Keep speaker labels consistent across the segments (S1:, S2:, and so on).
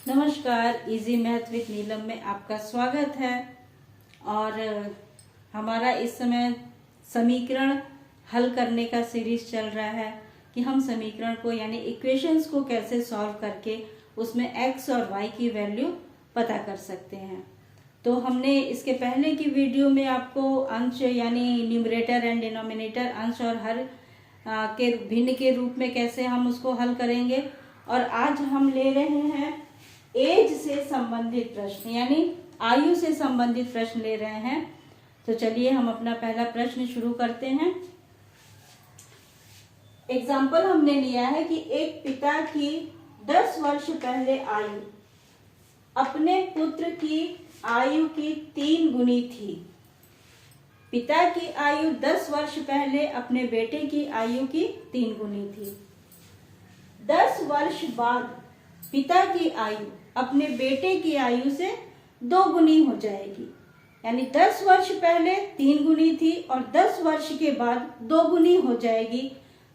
S1: नमस्कार, easy math with नीलम में आपका स्वागत है। और हमारा इस समय समीकरण हल करने का सीरीज चल रहा है कि हम समीकरण को यानी इक्वेशंस को कैसे सॉल्व करके उसमें x और y की वैल्यू पता कर सकते हैं। तो हमने इसके पहले की वीडियो में आपको अंश यानी न्यूमरेटर एंड डिनोमिनेटर अंश और हर के भिन्न के रूप में कैसे हम उसको हल करेंगे, और आज हम ले रहे हैं एज से संबंधित प्रश्न यानी आयु से संबंधित प्रश्न ले रहे हैं। तो चलिए हम अपना पहला प्रश्न शुरू करते हैं। एग्जाम्पल हमने लिया है कि एक पिता की 10 वर्ष पहले आयु अपने पुत्र की आयु की 3 गुनी थी। पिता की आयु 10 वर्ष पहले अपने बेटे की आयु की 3 गुनी थी। 10 वर्ष बाद पिता की आयु अपने बेटे की आयु से 2 गुनी हो जाएगी, यानी 10 वर्ष पहले 3 गुनी थी और 10 वर्ष के बाद 2 गुनी हो जाएगी।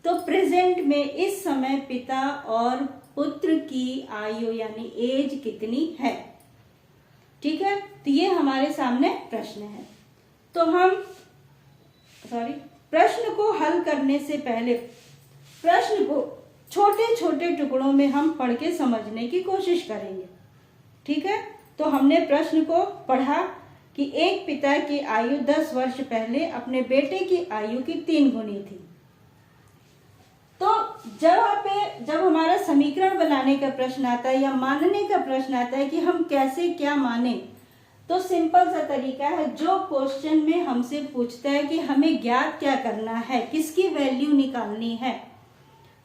S1: तो प्रेजेंट में इस समय पिता और पुत्र की आयु यानी एज कितनी है। ठीक है, तो ये हमारे सामने प्रश्न है। तो हम प्रश्न को हल करने से पहले प्रश्न को छोटे छोटे टुकड़ों में हम पढ़ के समझने की कोशिश करेंगे। ठीक है, तो हमने प्रश्न को पढ़ा कि एक पिता की आयु 10 वर्ष पहले अपने बेटे की आयु की 3 गुनी थी। तो जब हमारा समीकरण बनाने का प्रश्न आता है या मानने का प्रश्न आता है कि हम कैसे क्या माने, तो सिंपल सा तरीका है। जो क्वेश्चन में हमसे पूछता है कि हमें ज्ञात क्या करना है, किसकी वैल्यू निकालनी है,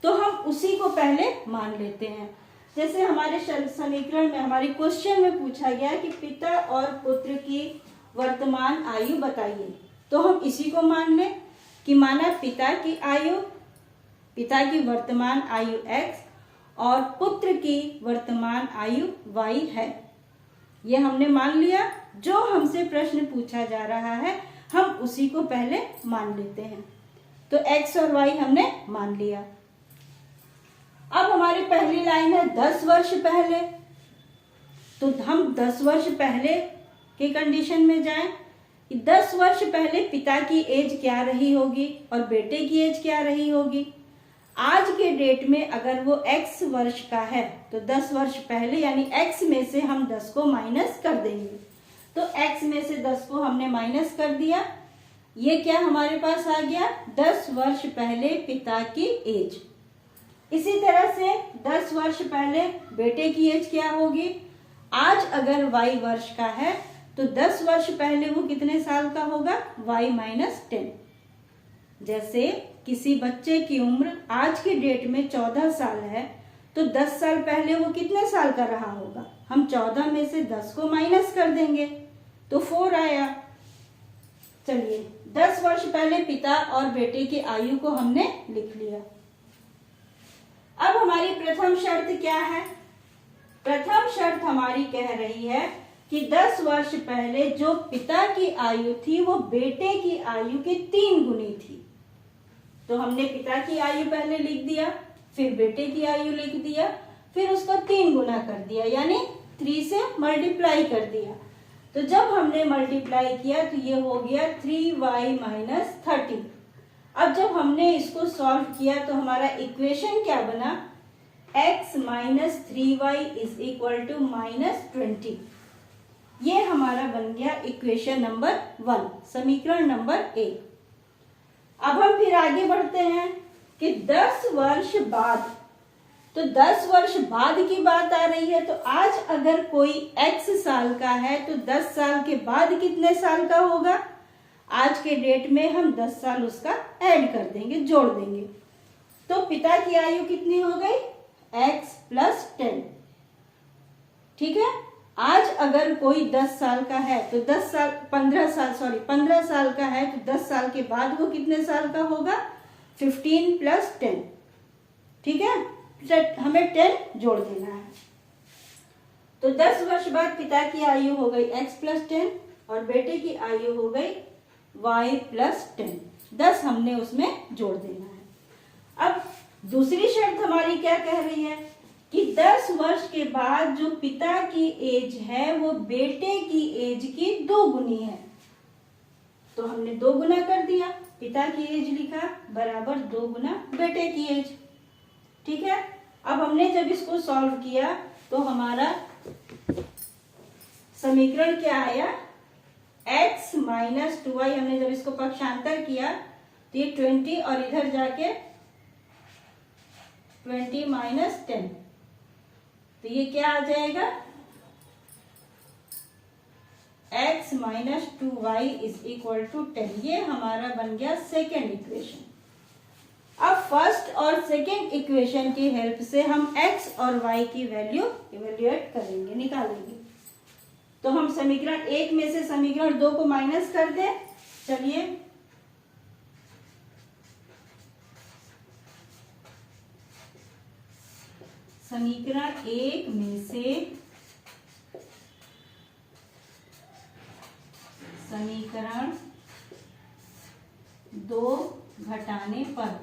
S1: तो हम उसी को पहले मान लेते हैं। जैसे हमारे समीकरण में हमारे क्वेश्चन में पूछा गया कि पिता और पुत्र की वर्तमान आयु बताइए, तो हम इसी को मान लें कि माना पिता की वर्तमान आयु x और पुत्र की वर्तमान आयु y है। ये हमने मान लिया। जो हमसे प्रश्न पूछा जा रहा है हम उसी को पहले मान लेते हैं। तो x और y हमने मान लिया। अब हमारी पहली लाइन है 10 वर्ष पहले, तो हम 10 वर्ष पहले के कंडीशन में जाएं कि 10 वर्ष पहले पिता की एज क्या रही होगी और बेटे की एज क्या रही होगी। आज के डेट में अगर वो x वर्ष का है तो 10 वर्ष पहले यानी x में से हम 10 को माइनस कर देंगे। तो x में से 10 को हमने माइनस कर दिया। ये क्या हमारे पास आ गया, 10 वर्ष पहले पिता की एज। इसी तरह से 10 वर्ष पहले बेटे की एज क्या होगी। आज अगर y वर्ष का है तो 10 वर्ष पहले वो कितने साल का होगा, y माइनस 10। जैसे किसी बच्चे की उम्र आज की डेट में 14 साल है तो 10 साल पहले वो कितने साल का रहा होगा। हम 14 में से 10 को माइनस कर देंगे तो 4 आया। चलिए 10 वर्ष पहले पिता और बेटे की आयु को हमने लिख लिया। अब हमारी प्रथम शर्त क्या है। प्रथम शर्त हमारी कह रही है कि 10 वर्ष पहले जो पिता की आयु थी वो बेटे की आयु की 3 गुनी थी। तो हमने पिता की आयु पहले लिख दिया, फिर बेटे की आयु लिख दिया, फिर उसका 3 गुना कर दिया यानी 3 से मल्टीप्लाई कर दिया। तो जब हमने मल्टीप्लाई किया तो ये हो गया 3y माइनस 30। अब जब हमने इसको सॉल्व किया तो हमारा इक्वेशन क्या बना, x minus 3y is equal to minus 20। ये हमारा बन गया इक्वेशन नंबर 1, समीकरण नंबर 1। अब हम फिर आगे बढ़ते हैं कि 10 वर्ष बाद, तो 10 वर्ष बाद की बात आ रही है। तो आज अगर कोई x साल का है तो 10 साल के बाद कितने साल का होगा। आज के डेट में हम 10 साल उसका ऐड कर देंगे, जोड़ देंगे। तो पिता की आयु कितनी हो गई, x प्लस 10। ठीक है, आज अगर कोई 10 साल का है तो 15 साल का है तो 10 साल के बाद वो कितने साल का होगा, 15 प्लस 10। ठीक है, हमें 10 जोड़ देना है। तो 10 वर्ष बाद पिता की आयु हो गई x प्लस 10 और बेटे की आयु हो गई y प्लस 10। 10 हमने उसमें जोड़ देना है। अब दूसरी शर्त हमारी क्या कह रही है कि 10 वर्ष के बाद जो पिता की एज है वो बेटे की एज की 2 गुनी है। तो हमने 2 गुना कर दिया, पिता की एज लिखा बराबर 2 गुना बेटे की एज। ठीक है, अब हमने जब इसको सॉल्व किया तो हमारा समीकरण क्या आया, x माइनस 2y। हमने जब इसको पक्षांतर किया तो ये 20 और इधर जाके 20 माइनस 10, तो ये क्या आ जाएगा, x minus 2y is equal to 10। ये हमारा बन गया सेकेंड इक्वेशन। अब फर्स्ट और सेकेंड इक्वेशन की हेल्प से हम x और y की वैल्यू इवेल्युएट करेंगे, निकालेंगे। तो हम समीकरण 1 में से समीकरण 2 को माइनस कर दें। चलिए, समीकरण 1 में से समीकरण 2 घटाने पर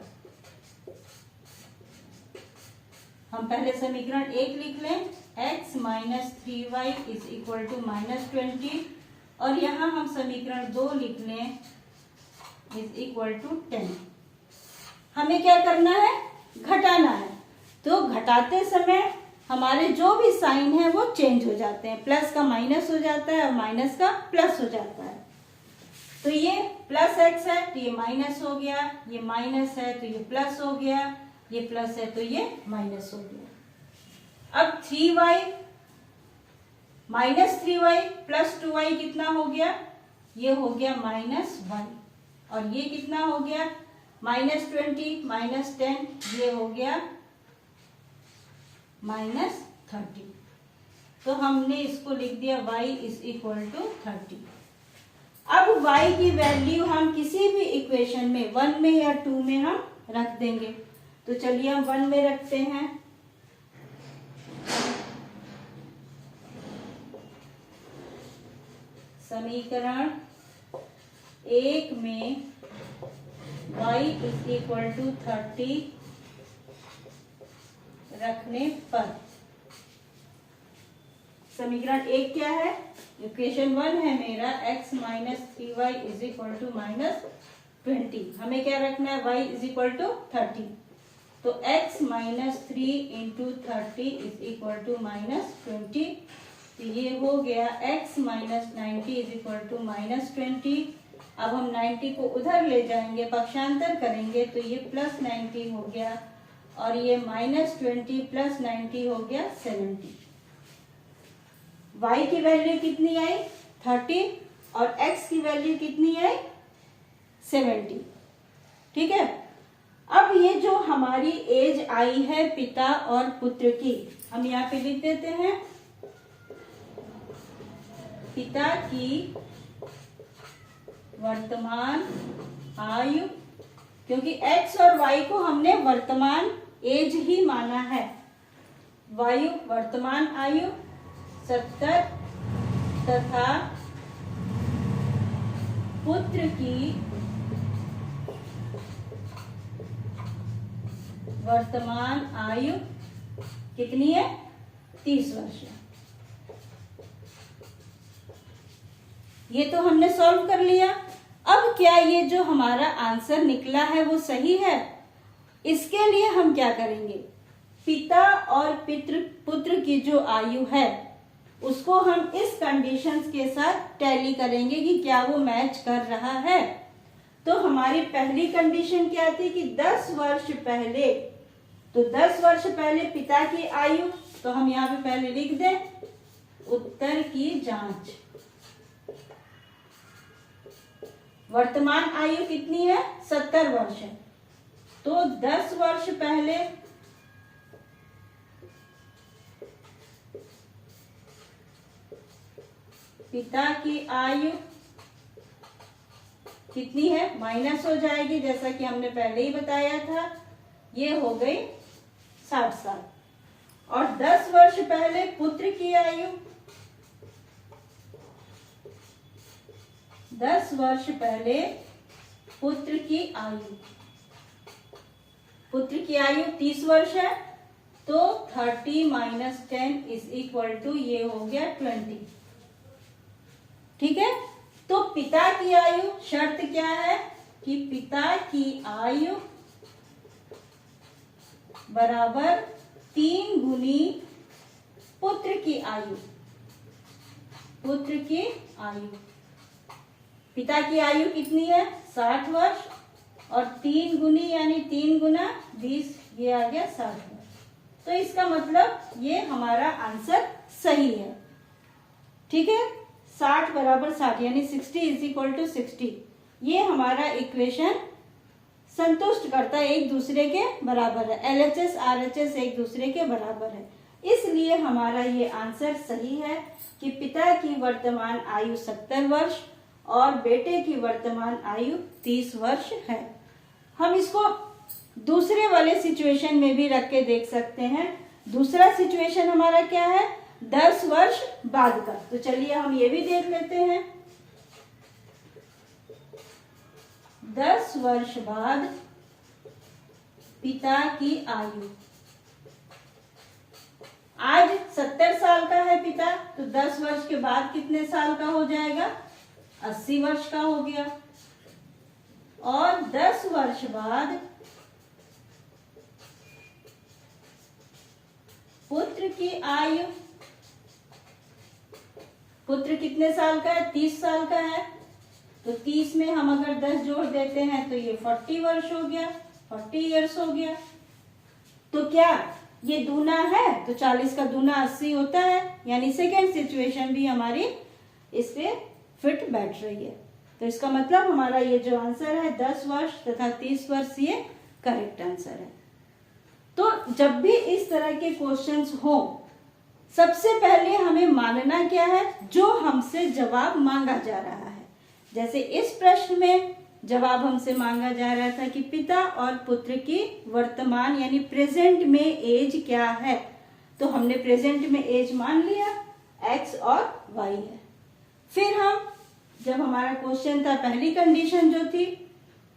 S1: हम पहले समीकरण 1 लिख लें, x minus 3y is equal to minus 20, और यहां हम समीकरण 2 लिख लें इज इक्वल टू 10। हमें क्या करना है, घटाना है। तो घटाते समय हमारे जो भी साइन है वो चेंज हो जाते हैं, प्लस का माइनस हो जाता है और माइनस का प्लस हो जाता है। तो ये प्लस x है तो ये माइनस हो गया, ये माइनस है तो ये प्लस हो गया, ये प्लस है तो ये माइनस हो गया। अब 3y minus 3y plus 2y कितना हो गया, ये हो गया माइनस 1, और ये कितना हो गया माइनस 20 माइनस 10, ये हो गया माइनस 30। तो हमने इसको लिख दिया y इज इक्वल टू 30। अब y की वैल्यू हम किसी भी इक्वेशन में 1 में या 2 में हम रख देंगे। तो चलिए हम 1 में रखते हैं। समीकरण 1 में y इज इक्वल टू 30 रखने पर समीकरण 1 क्या है, इक्वेशन 1 है मेरा, x minus 3y is equal to minus 20। हमें क्या रखना है, y इज इक्वल टू 30। तो x minus 3 into 30 is equal to minus 20। तो ये हो गया x minus 90 is equal to minus 20। अब हम 90 को उधर ले जाएंगे, पक्षांतर करेंगे तो ये प्लस 90 हो गया, और ये माइनस 20 प्लस 90 हो गया 70। y की वैल्यू कितनी आई 30 और x की वैल्यू कितनी आई 70। ठीक है, अब ये जो हमारी एज आई है पिता और पुत्र की, हम यहाँ पे लिख देते हैं पिता की वर्तमान आयु, क्योंकि x और y को हमने वर्तमान एज ही माना है। वायु वर्तमान आयु 70 तथा पुत्र की वर्तमान आयु कितनी है 30 वर्ष। ये तो हमने सॉल्व कर लिया। अब क्या ये जो हमारा आंसर निकला है वो सही है? इसके लिए हम क्या करेंगे, पिता और पुत्र की जो आयु है उसको हम इस कंडीशंस के साथ टैली करेंगे कि क्या वो मैच कर रहा है। तो हमारी पहली कंडीशन क्या थी कि 10 वर्ष पहले, तो 10 वर्ष पहले पिता की आयु, तो हम यहाँ पे पहले लिख दें उत्तर की जांच। वर्तमान आयु कितनी है 70 वर्ष है, तो 10 वर्ष पहले पिता की आयु कितनी है, माइनस हो जाएगी जैसा कि हमने पहले ही बताया था, ये हो गई 60 साल। और 10 वर्ष पहले पुत्र की आयु, 10 वर्ष पहले पुत्र की आयु 30 वर्ष है, तो 30 माइनस 10 इज इक्वल टू ये हो गया 20। ठीक है, तो पिता की आयु, शर्त क्या है कि पिता की आयु बराबर 3 गुनी पुत्र की आयु। पुत्र की आयु, पिता की आयु कितनी है 60 वर्ष, और 3 गुनी यानी 3 गुना 20, ये आ गया 60 वर्ष। तो इसका मतलब ये हमारा आंसर सही है। ठीक है, 60 बराबर 60 यानी 60 इज इक्वल टू 60, ये हमारा इक्वेशन संतुष्ट करता है, एक दूसरे के बराबर है। LHS RHS एक दूसरे के बराबर है, इसलिए हमारा ये आंसर सही है कि पिता की वर्तमान आयु 70 वर्ष और बेटे की वर्तमान आयु 30 वर्ष है। हम इसको दूसरे वाले सिचुएशन में भी रख के देख सकते हैं। दूसरा सिचुएशन हमारा क्या है, 10 वर्ष बाद का। तो चलिए हम ये भी देख लेते हैं। 10 वर्ष बाद पिता की आयु, आज 70 साल का है पिता, तो 10 वर्ष के बाद कितने साल का हो जाएगा, 80 वर्ष का हो गया। और 10 वर्ष बाद पुत्र की आयु, पुत्र कितने साल का है, 30 साल का है, तो 30 में हम अगर 10 जोड़ देते हैं तो ये 40 वर्ष हो गया, 40 इयर्स हो गया। तो क्या ये दूना है, तो 40 का दूना 80 होता है, यानी सेकेंड सिचुएशन भी हमारी इस पे फिट बैठ रही है। तो इसका मतलब हमारा ये जो आंसर है 10 वर्ष तथा 30 वर्ष, ये करेक्ट आंसर है। तो जब भी इस तरह के क्वेश्चंस हो, सबसे पहले हमें मानना क्या है, जो हमसे जवाब मांगा जा रहा है। जैसे इस प्रश्न में जवाब हमसे मांगा जा रहा था कि पिता और पुत्र की वर्तमान यानी प्रेजेंट में एज क्या है, तो हमने प्रेजेंट में एज मान लिया, x और y है। फिर हम, जब हमारा क्वेश्चन था, पहली कंडीशन जो थी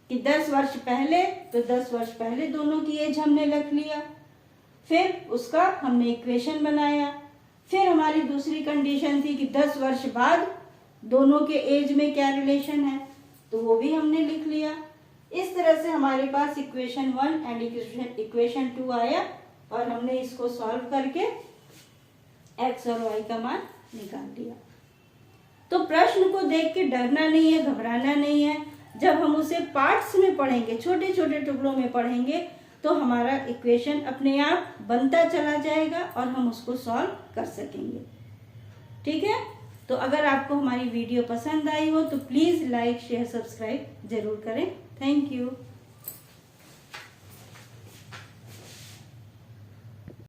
S1: कि 10 वर्ष पहले, तो 10 वर्ष पहले दोनों की एज हमने रख लिया, फिर उसका हमने इक्वेशन बनाया। फिर हमारी दूसरी कंडीशन थी कि 10 वर्ष बाद दोनों के एज में क्या रिलेशन है, तो वो भी हमने लिख लिया। इस तरह से हमारे पास इक्वेशन 1 एंड इक्वेशन 2 आया, और हमने इसको सॉल्व करके x और y का मान निकाल लिया। तो प्रश्न को देख के डरना नहीं है, घबराना नहीं है। जब हम उसे पार्ट्स में पढ़ेंगे, छोटे छोटे टुकड़ों में पढ़ेंगे, तो हमारा इक्वेशन अपने आप बनता चला जाएगा और हम उसको सॉल्व कर सकेंगे। ठीक है, तो अगर आपको हमारी वीडियो पसंद आई हो तो प्लीज़ लाइक शेयर सब्सक्राइब जरूर करें। Thank you.